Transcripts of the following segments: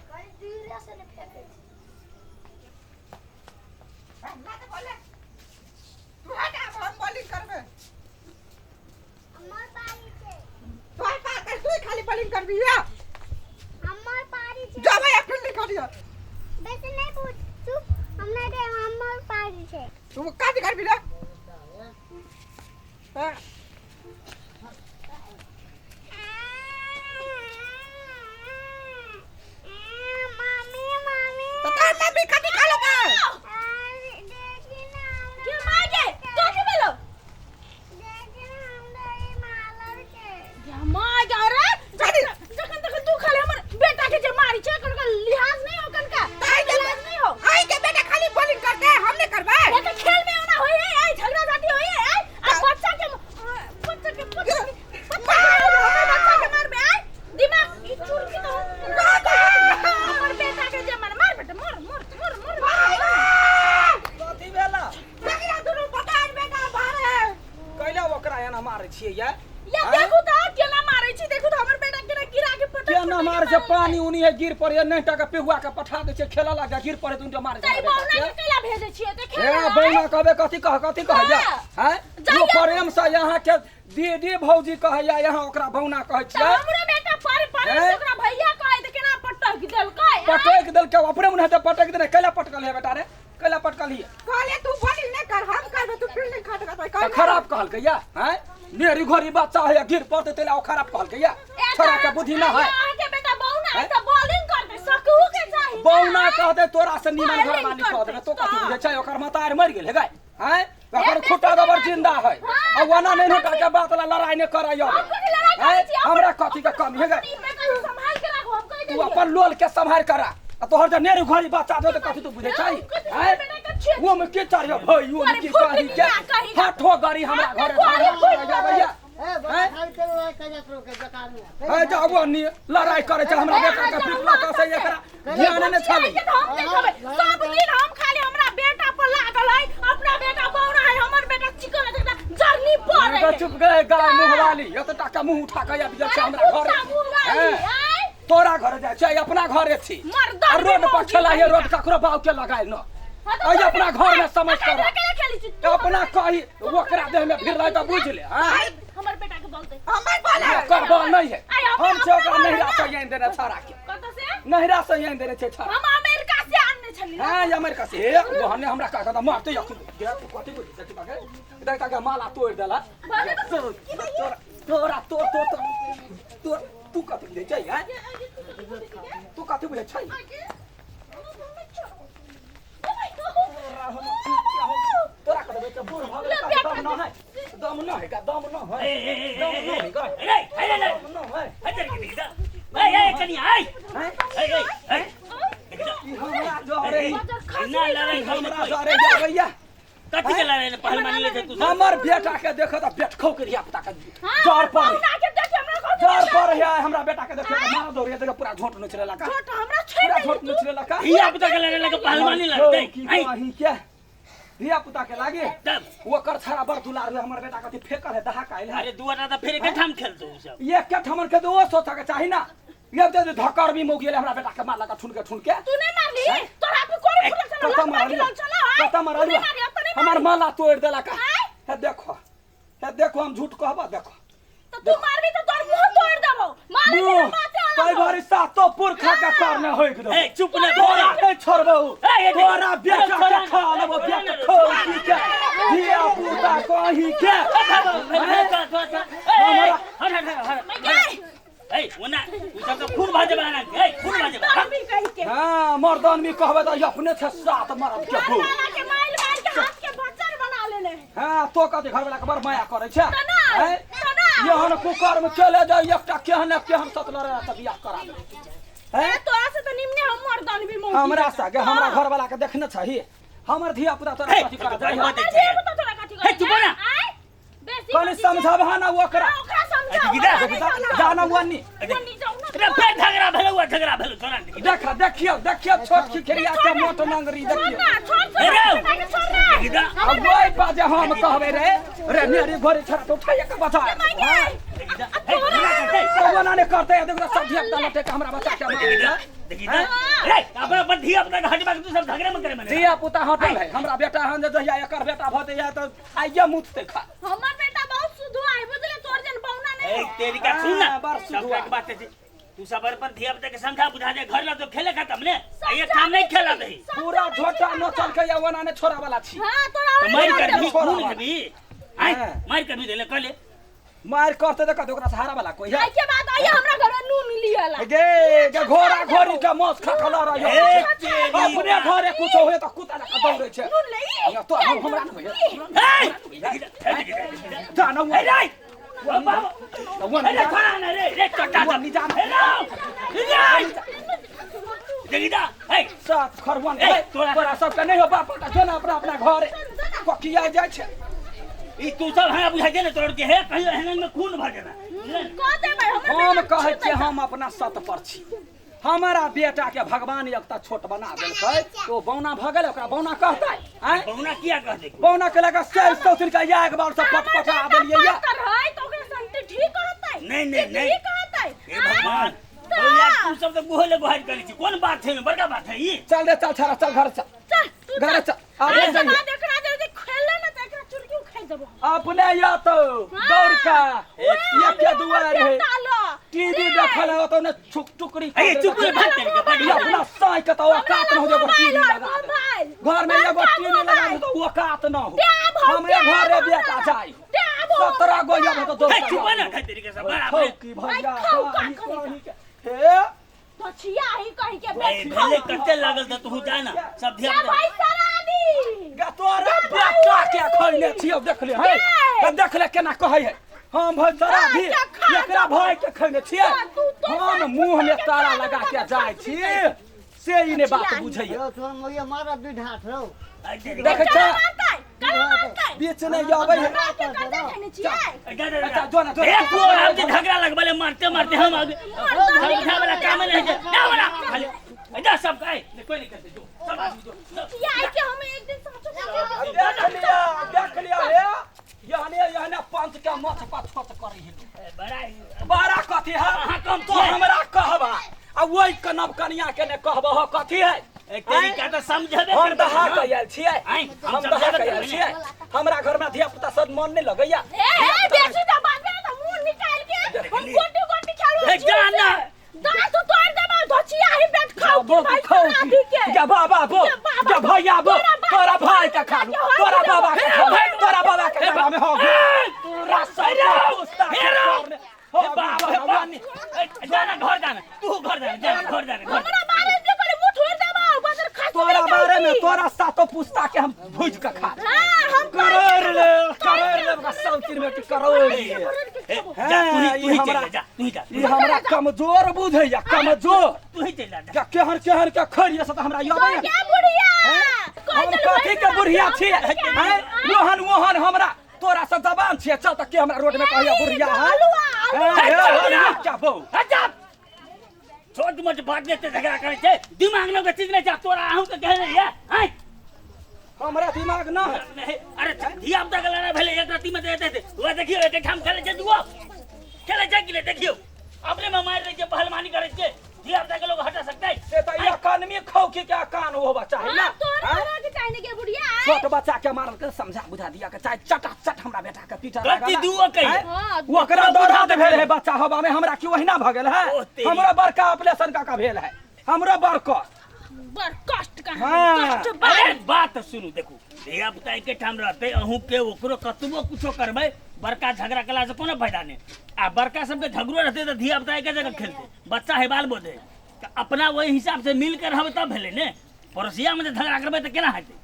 कहीं धीरे से नहीं फेंके मैं तो बोले तू हट हम बॉलिंग करबे हमार पारी छे तोय पा कर तू खाली बॉलिंग करबी या हमार पारी छे जा भाई फील्डिंग करियो वैसे नहीं पूछ तू हमने दे हमार पारी छे तू काज करबी रे हां पानी उनी है गिर पड़े नहीं टका पेहुआ के पठा दे छे खेला लगा गिर पड़े तुम मार तई बौना केला भेजे छिए त खेला ए बौना कहबे कथि कह जा हैं जो प्रेम से यहां के दीदी भौजी कह जा यहां ओकरा बौना कह छिए हमरा बेटा पर ओकरा भैया कह दे केना पटक देल काय पटक देल के अपने मुंह से पटक दे केला पटकल है बेटा रे केला पटकल है कहले तू बॉलिंग नहीं कर हम करबे तू फील्डिंग खटका खराब कहल के या हैं मेरी घोरी बच्चा है गिर पड़ते तेला खराब कहल के या छोरा के बुद्धि ना है के बेटा बौना है त बॉलिंग कर दे सकू के चाहि बौना कह दे तोरा से निमन घर मालिक कह दे तो कथि बुझे छै ओकर मातार मर गेल है गाय हैं ओकर खुटा दबर जिंदा है आ वना नहीं हटा के बात ला लड़ाई ने करायो हमरा कथि के कमी है गाय संभाल के रखो हम कह तू अपन लोल के संभाल करा आ तोहर जे नेरी घोरी बच्चा दो त कथि तू बुझे छै हैं वो में के चारियो भाई वो में की कही के हाथो गाड़ी हमरा घर भैया है जाबो नी लड़ाई करे छ हमरा बेटा के पिटला का से एकरा ध्यान ने छले सब दिन हम खाली हमरा बेटा पर लागल है अपना बेटा बौना है हमर बेटा चिकन है जर्नी पर है चुप गए गाय मुंह वाली ये तो टाका मुंह उठा के आबि जाय हमरा घर तोरा घर जाय छै अपना घरे छी रोड पर चला है रोड ककरो बाव के लगाय न आई अपना घर में समझ कर अपना कही ओकरा देह में फिर रह त बुझ ले हां हमर बेटा के बोलते हमर बोले कर बोल नहीं है हम से ओकरा नहिरा से यहीं देने छाड़ा के कत से नहिरा से यहीं देने छे छाड़ा हम अमेरिका से आनने छली हां अमेरिका से वो हमने हमरा का कहता मारते या कथि बोल जति बागे इधर का माला तोड़ देला तोरा तो तू कथि ले जाइ है तू कथि बोले छै तोरा कर बेटा बोल भाग दम न है का दम न है का दम न है हटर के दिखदा ए कनी आई ए हमरा जो रे ना लड़ाई हमरा जो रे जा भैया कथि के लड़ाई ने पहलवानी ले तू हमर बेटा के देखो त पेट खौ के रिया पता के जोर पर जोर पर है हमरा बेटा के देखो मार दो रे पूरा झोट नचले लका छोट हमरा पूरा झोट नचले लका हिया पता के लड़ाई लगे पहलवानी लड़ते आई क्या धिया पुता के लागे तब वो कर छाड़ा बर दुलार हुए हमर बेटा के फेकल है दहा काइल है अरे दुआटा त फिर के ठाम खेलतो सब ये के ठमन के दो सोचा के चाहि ना ये तो धक्कर भी मो गेले हमरा बेटा के मार लगा ठुन के तू नहीं मारली तोरा पे कोन फुल चला कता मारली हमर माला तोड़ देला का है देखो हम झूठ कहबा देखो तो तू मारबी तो तोर मुंह तोड़ देबो मारे तेरे माथे आला तोय बारी सातो पुरखा का करने होय गदो ए चुप ना तोरा नहीं छोड़बो तोरा बेटा के खा लेबो बेटा खो की के धिया पुता कही के ए ओना उ सब तो खून भाजे बना ए खून भाजे भी कहि के हां मर्दान भी कहबे त अपने छ सात मरद के भू के माइल मार के हाथ के बच्चर बना लेले हां तो कथि घर वाला के बर माया करे छ हैं यहन कुकर में चले जाय एकटा केहन सतलर त बियाह करा दे हैं तोरा से त निम्ने हम मर्दान भी मौकी हमरा सागे हमरा घर वाला के देखने छही हमर धिया पुता तोरा कथि करा जाय तोरा कथि कर चुप ना बेसी कनी समझाबा ना ओकरा समझा जाना वनी रे पे झगड़ा भेलो तोरा देखियो छोट खिखरिया के मोट मंगरी देखियो अब वही बाजे हम कहबे रे मेरी घोड़ी छड़ा तो उठाइए के बता तो बना ने करते देखो सब धिया पुता लटे के हमरा बच्चा के मार देखी ना रे अपना अपन धिया अपना घाट में तू सब झगड़ा मत करे मने धिया पुता हटल है हमरा बेटा हम जहिया एकर बेटा भते या तो आइए मुझते खा हमर बेटा बहुत सुधु आई बुझले तोर जन बौना नहीं ए तेरी का सुन ना बड़ सब सुधुआ। एक बात है तू सब पर धिया पुता के समझा बुझा दे घर ला तो खेले खत्म ने ये काम नहीं खेला दही पूरा झोटा न चल के यवना ने छोरा वाला छी हां तोरा तो मार कर भी छोड़ा खून बात। करबी आई हाँ। मार कर भी देले कले मार करते देखा ओकरा सहारा वाला कोई है आई के बाद आइए हमरा घर में नून लियाला गे घोड़ा घोड़ी का मौस खखला रहियो ए तेरी अपने घरे कुछ होए त कुत्ता का दौड़े छै नून ले तो हमरा न होए जाना ए रे वो बाबा तो वो ए खाना ना रे रे चटा वो नहीं जाना ए देखी ना ए सात खरवन ए, तोरा- तोरा सब के नहीं हो बाप का जो ना अपना अपना घर पकिया जाय छै ई तू सब है बुझा दे ना तोड़ के है कहीं हनन में खून भर देना को देबै हम कहै छियै हम अपना सत पर छी हमारा बेटा के भगवान एकता छोट बना देलकै तो बौना भ गेल ओकरा बौना कहतै हैं बहुना किया कह दे बौना के लगा से सौतिन का या एक बार से पटपटा देलियै या कर है तो के संति ठीक कहतै नहीं, नहीं, नहीं। ठीक कहतै हे भगवान तो यार तू सब तो गुहले गुहार करी छी कौन बात है बड़का बात है ई चल रे चल छाड़ा चल घर चल चल तू घर चल अरे अबे जाइए बाद एकरा जल्दी खेले ना त एकरा चुरकी खाइ देबो अपने या तो दौड़ का ये के दुआर है टीवी देखल है तो ने टुकड़ी ए चुप रे भाग तेरे के ये बढ़िया अपना साई के तो औकात न हो जो टीवी लगा दे। घर में एगो टीवी लगा दे तो औकात न हो हमरे घर रे बेटा जाई 17 गो या तो दो ए चुप ना खा तेरी के सब बड़ा की भैया हे बचिया ही कहि के ए बैठ भले कटे लागल त तू जाना सब धिया क्या भाई सरादी तोरा बेटा के खइले छियो देख ले है तो देख ले केना कहै है हम भजरा भी एकरा भाई के खइले छियै हम मुंह में ताला लगा के जाय छी से इने बात बुझै है तोर मोये मारा दू ढाठ रहो देख छ कना मारतै बीच नहीं आबै है कहने छियै अच्छा जो ना जो ए तू हम के झगड़ा लगबले मारते मारते हम आगे उठा वाला काम नहीं है ना वाला खाली इधर सब काई कोई नहीं करते जो सब आदमी जो किया है कि हम एक दिन सोचो देख लिया है यहने पंच के मछ पछ पछ करै है बड़ा बारा कथी है हम तो हमरा कहबा आ ओइ कनब कनिया के ने कहबह कथी है एक तरीका तो समझबे हम दहा के आयल छियै आइ हम दहा के आयल छियै हमरा घर में धिया पुता सब मन नहीं लगैया ए बेसी त बात में त मुंह निकाल के हम गोटी गोटी खेलू ए जाना दा तू तोड़ देबा धोचिया ही पेट खाओ बो भाई खाओ सरादी के क्या बाबा बो क्या भैया बो तोरा भाई के खा लू तोरा बाबा के खा लू तोरा बाबा के खा में हो तोरा सैरा पुस्ता हो बाबा भगवान जाना घर जाना तू घर जाना घर जाना हमरा बारे में करे मुंह छोड़ देबा बदर खा तोरा बारे में तोरा सातो पुस्ता के हम भूज के खा हां हम करोड़ ले का सौतीर में करोड़ जा तू ही चल जा तू ही जा ई हमरा कमजोर बुझैया कमजोर तू ही चल जा क्या केहन केहन के खरिया से हमरा याद क्या बुढ़िया हम कथी के बुढ़िया छियै हैं मोहन हमरा तोरा से जबान छियै चल त के हमरा रोड में कहिया बुढ़िया है क्या बो हटा छोट मोट बात लेते झगड़ा करे छे दिमाग में चीज नहीं जा तोरा आहू के कहने है हैं हमरा दिमाग न है अरे धिया पुता के लड़ा भले एक राती में देते थे वो देखियो एक ठाम खेले छे दुओ खेले छे कि देखियो अपने में मार रहे छे पहलवानी करे छे धिया पुता के लोग हटा सकता है से त इकोनॉमी खौकी के कान होबा चाहे ना तोरा के चाहने के बुढ़िया छोट बच्चा के मारल के समझा बुझा दिया के चाहे चटाचट हमरा बेटा के पीटा गलती दुओ कही ओकरा दर्द भेल है बच्चा होबा में हमरा की वहिना भ गेल है हमरा बड़का ऑपरेशन का भेल है हमरा बड़का बड़ कष्ट का हाँ। कष्ट अरे बात सुनू देखो धिया पुता के ठाम रहते अहू के ओकरो कतबो कुछो करबे बड़का झगड़ा कला से कोनो फायदा नहीं आ बड़का सबके झगड़ो रहते तो धिया पुता के जगह खेलते बच्चा है बाल बोधे तो अपना वही हिसाब से मिल कर रहबे तब भेले ने पड़ोसिया में झगड़ा करबे तो केना हेतै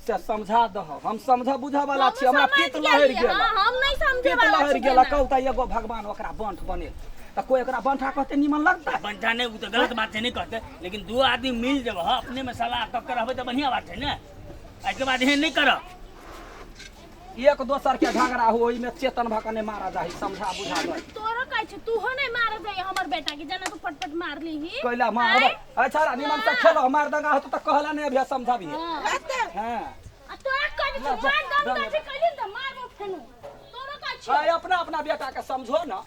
से समझा दहो हम समझा बुझा वाला छी हमरा पित लहर गेल हम नहीं समझे पित लहर गेल कहता एगो भगवान ओकरा बंठ बनेल त कोई एकरा बंठा कहते निमन लगता बंठा नहीं वो तो गलत बात है नहीं कहते लेकिन दो आदमी मिल जब अपने में सलाह टक्कर रहबे तो बढ़िया बात है ना इसके बाद ये नहीं कर एक दोसर के झगड़ा हो ओइ में चेतन भकने मारा जाही समझा बुझा दो तोरा कहै छ तू हो नहीं मार दे हमर बेटा के जना तू फटफट मार लीही कहला मार अच्छा निमन से खेलो मार दंगा हो तो कहला नहीं अभी समझा भी हां आ तोरा कहै छ मार दम त कहलिन त मार मत फेनु तोरा कहै छ अपना अपना बेटा के समझो ना